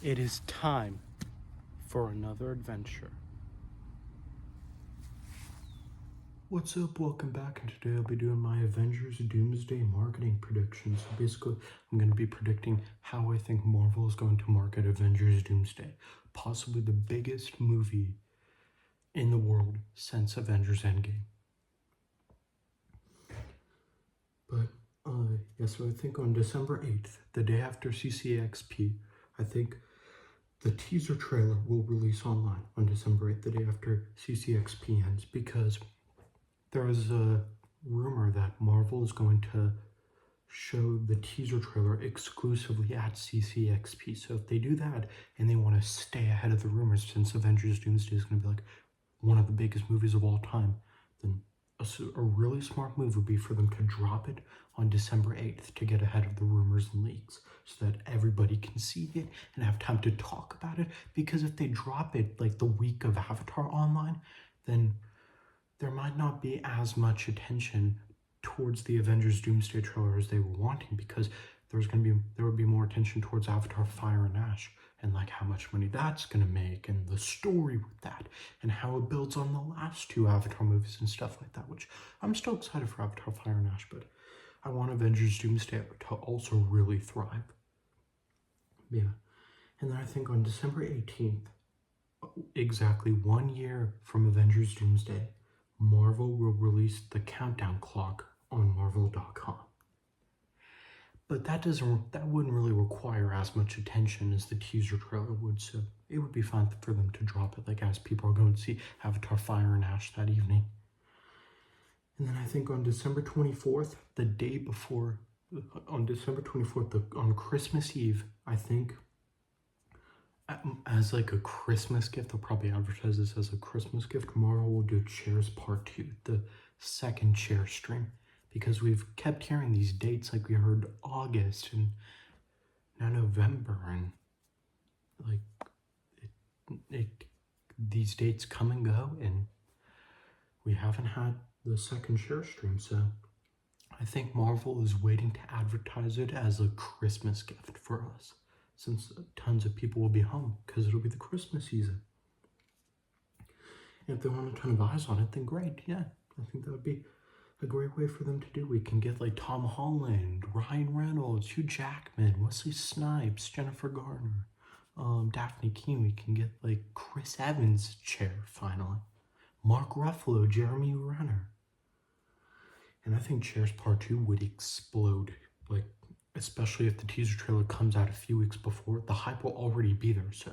It is time for another adventure. What's up? Welcome back, and today I'll be doing my Avengers Doomsday marketing predictions. So basically, I'm going to be predicting how I think Marvel is going to market Avengers Doomsday, possibly the biggest movie in the world since Avengers Endgame. But so I think on December 8th, the day after CCXP, I think the teaser trailer will release online on December 8th, the day after CCXP ends, because there is a rumor that Marvel is going to show the teaser trailer exclusively at CCXP. So if they do that and they want to stay ahead of the rumors, since Avengers Doomsday is going to be like one of the biggest movies of all time, then a really smart move would be for them to drop it on December 8th to get ahead of the rumors and leaks, so that everybody can see it and have time to talk about it. Because if they drop it like the week of Avatar online, then there might not be as much attention towards the Avengers Doomsday trailer as they were wanting, because there would be more attention towards Avatar Fire and Ash, and like how much money that's gonna make, and the story with that, and how it builds on the last two Avatar movies and stuff like that, which I'm still excited for Avatar Fire and Ash, but I want Avengers Doomsday to also really thrive. Yeah. And then I think on December 18th, exactly 1 year from Avengers Doomsday, Marvel will release the countdown clock on Marvel.com. But that wouldn't really require as much attention as the teaser trailer would, so it would be fine for them to drop it, like as people are going to see Avatar Fire and Ash that evening. And then I think on December 24th, the day before, on December 24th, on Christmas Eve, I think, as like a Christmas gift, they'll probably advertise this as a Christmas gift, Marvel will do Chairs Part 2, the second Chair stream. Because we've kept hearing these dates, like we heard August and now November, and like these dates come and go, and we haven't had the second share stream. So I think Marvel is waiting to advertise it as a Christmas gift for us, since tons of people will be home because it'll be the Christmas season. And if they want a ton of eyes on it, then great. Yeah, I think that would be a great way for them to do. We can get like Tom Holland, Ryan Reynolds, Hugh Jackman, Wesley Snipes, Jennifer Garner, Daphne Keane. We can get like Chris Evans' chair finally, Mark Ruffalo, Jeremy Renner. And I think Chairs Part 2 would explode, like especially if the teaser trailer comes out a few weeks before. The hype will already be there, so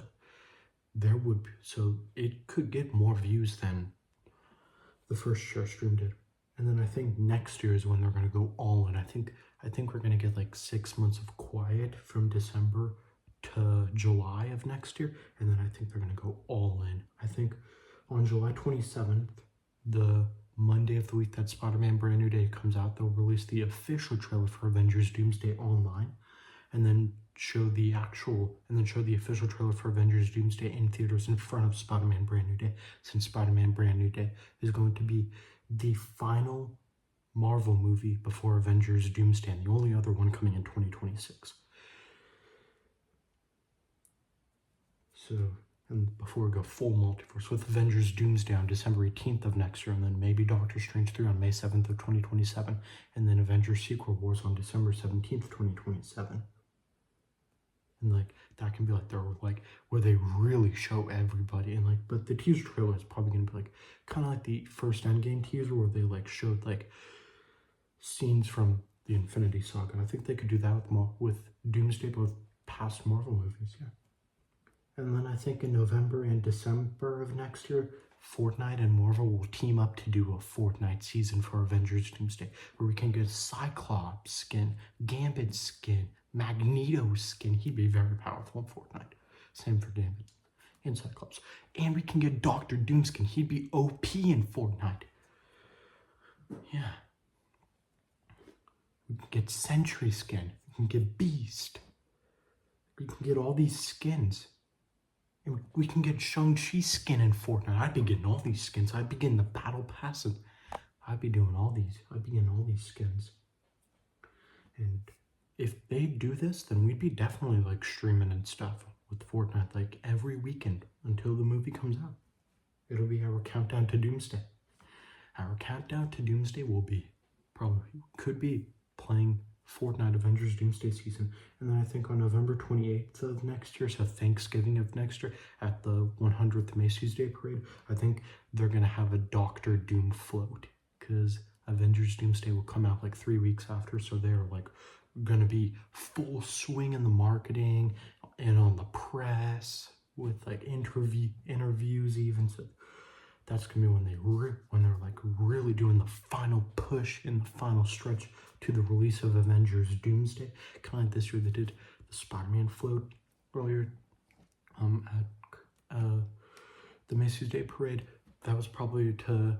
it could get more views than the first share stream did. And then I think next year is when they're going to go all in. I think we're going to get like 6 months of quiet from December to July of next year, and then I think they're going to go all in. I think on July 27th, the Monday of the week that Spider-Man Brand New Day comes out, they'll release the official trailer for Avengers Doomsday online, and then show the official trailer for Avengers Doomsday in theaters in front of Spider-Man Brand New Day, since Spider-Man Brand New Day is going to be the final Marvel movie before Avengers Doomsday, and the only other one coming in 2026. So, and before we go full multiverse, with Avengers Doomsday on December 18th of next year, and then maybe Doctor Strange 3 on May 7th of 2027, and then Avengers Secret Wars on December 17th, 2027. And like that can be like where they really show everybody, and like, but the teaser trailer is probably gonna be like kind of like the first Endgame teaser, where they like showed like scenes from the Infinity Saga. I think they could do that with Doomsday, both past Marvel movies. Yeah. And then I think in November and December of next year, Fortnite and Marvel will team up to do a Fortnite season for Avengers Doomsday, where we can get Cyclops skin, Gambit skin, Magneto skin. He'd be very powerful in Fortnite. Same for Gambit and Cyclops. And we can get Doctor Doom skin. He'd be OP in Fortnite. Yeah. We can get Sentry skin. We can get Beast. We can get all these skins. And we can get Shang-Chi skin in Fortnite. I'd be getting all these skins. I'd be getting the Battle Pass, and I'd be doing all these. I'd be getting all these skins. And if they do this, then we'd be definitely like streaming and stuff with Fortnite like every weekend until the movie comes out. It'll be our countdown to Doomsday. Our countdown to Doomsday will be could be playing Fortnite Avengers Doomsday season. And then I think on November 28th of next year, so Thanksgiving of next year, at the 100th Macy's Day Parade, I think they're going to have a Doctor Doom float, because Avengers Doomsday will come out like 3 weeks after, so they're like going to be full swing in the marketing and on the press with like interviews even. So that's gonna be when they're like really doing the final push in the final stretch to the release of Avengers Doomsday. Kind of like this year they did the Spider-Man float earlier at the Macy's Day Parade. That was probably to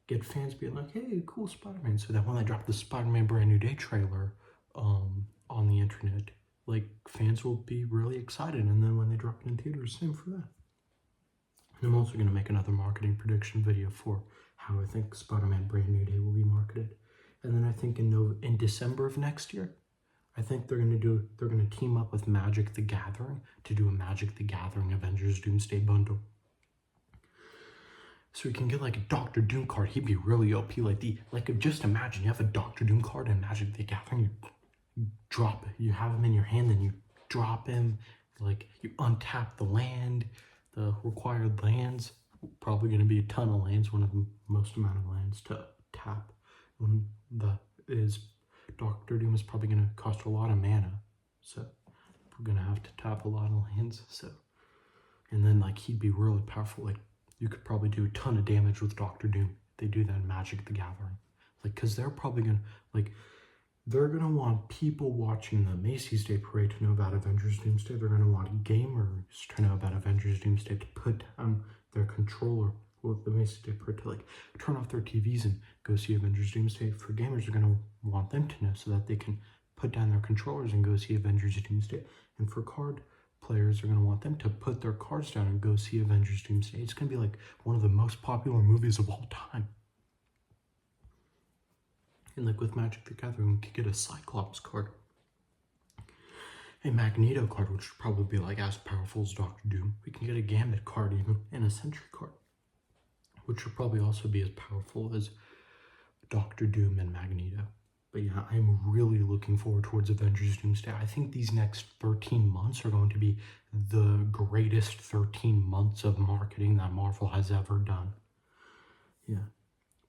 get fans being like, hey, cool Spider-Man. So that when they dropped the Spider-Man Brand New Day trailer on the internet, like fans will be really excited. And then when they drop it in theaters, same for that. And I'm also going to make another marketing prediction video for how I think Spider-Man Brand New Day will be marketed. And then I think in December of next year, I think they're going to team up with Magic the Gathering to do a Magic the Gathering Avengers Doomsday bundle. So we can get like a Doctor Doom card. He'd be really OP. Just imagine you have a Doctor Doom card in Magic the Gathering. You drop it. You have him in your hand, then you drop him. Like you untap the land. The required lands, probably going to be a ton of lands, one of the most amount of lands to tap. Doctor Doom is probably going to cost a lot of mana, so we're going to have to tap a lot of lands. So, and then like he'd be really powerful. Like you could probably do a ton of damage with Doctor Doom. They do that in Magic the Gathering, like because they're probably going to like. They're going to want people watching the Macy's Day Parade to know about Avengers Doomsday. They're going to want gamers to know about Avengers Doomsday, to put their controller with the Macy's Day Parade, to like turn off their TVs and go see Avengers Doomsday. For gamers, they're going to want them to know so that they can put down their controllers and go see Avengers Doomsday. And for card players, they're going to want them to put their cards down and go see Avengers Doomsday. It's going to be like one of the most popular movies of all time. And like with Magic the Gathering, we could get a Cyclops card, a Magneto card, which would probably be like as powerful as Doctor Doom. We can get a Gambit card even, and a Sentry card, which would probably also be as powerful as Doctor Doom and Magneto. But yeah, I'm really looking forward towards Avengers Doomsday. I think these next 13 months are going to be the greatest 13 months of marketing that Marvel has ever done. Yeah.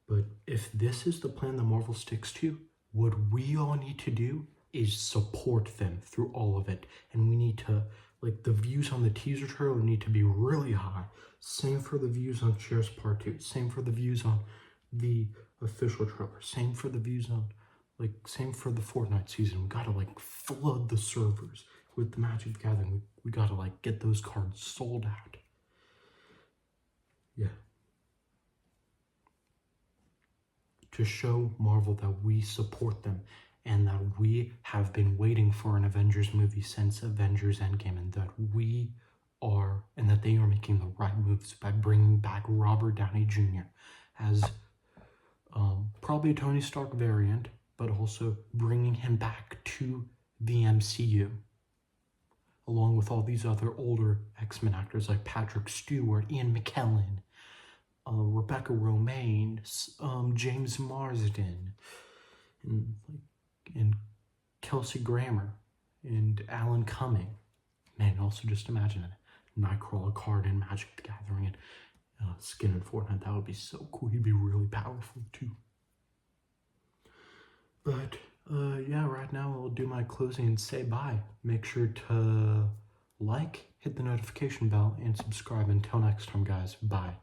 But if this is the plan that Marvel sticks to, what we all need to do is support them through all of it. And we need to, like, the views on the teaser trailer need to be really high. Same for the views on Cheers Part 2. Same for the views on the official trailer. Same for the views on, same for the Fortnite season. We gotta, flood the servers with the Magic the Gathering. We gotta, get those cards sold out. Yeah. To show Marvel that we support them and that we have been waiting for an Avengers movie since Avengers Endgame, and that and that they are making the right moves by bringing back Robert Downey Jr. as probably a Tony Stark variant, but also bringing him back to the MCU, along with all these other older X-Men actors like Patrick Stewart, Ian McKellen, Rebecca Romaine, James Marsden, and Kelsey Grammer, and Alan Cumming. Man, also just imagine a Nightcrawler card in Magic the Gathering and skin in Fortnite. That would be so cool. He'd be really powerful too. But yeah, right now I'll do my closing and say bye. Make sure to hit the notification bell, and subscribe. Until next time, guys. Bye.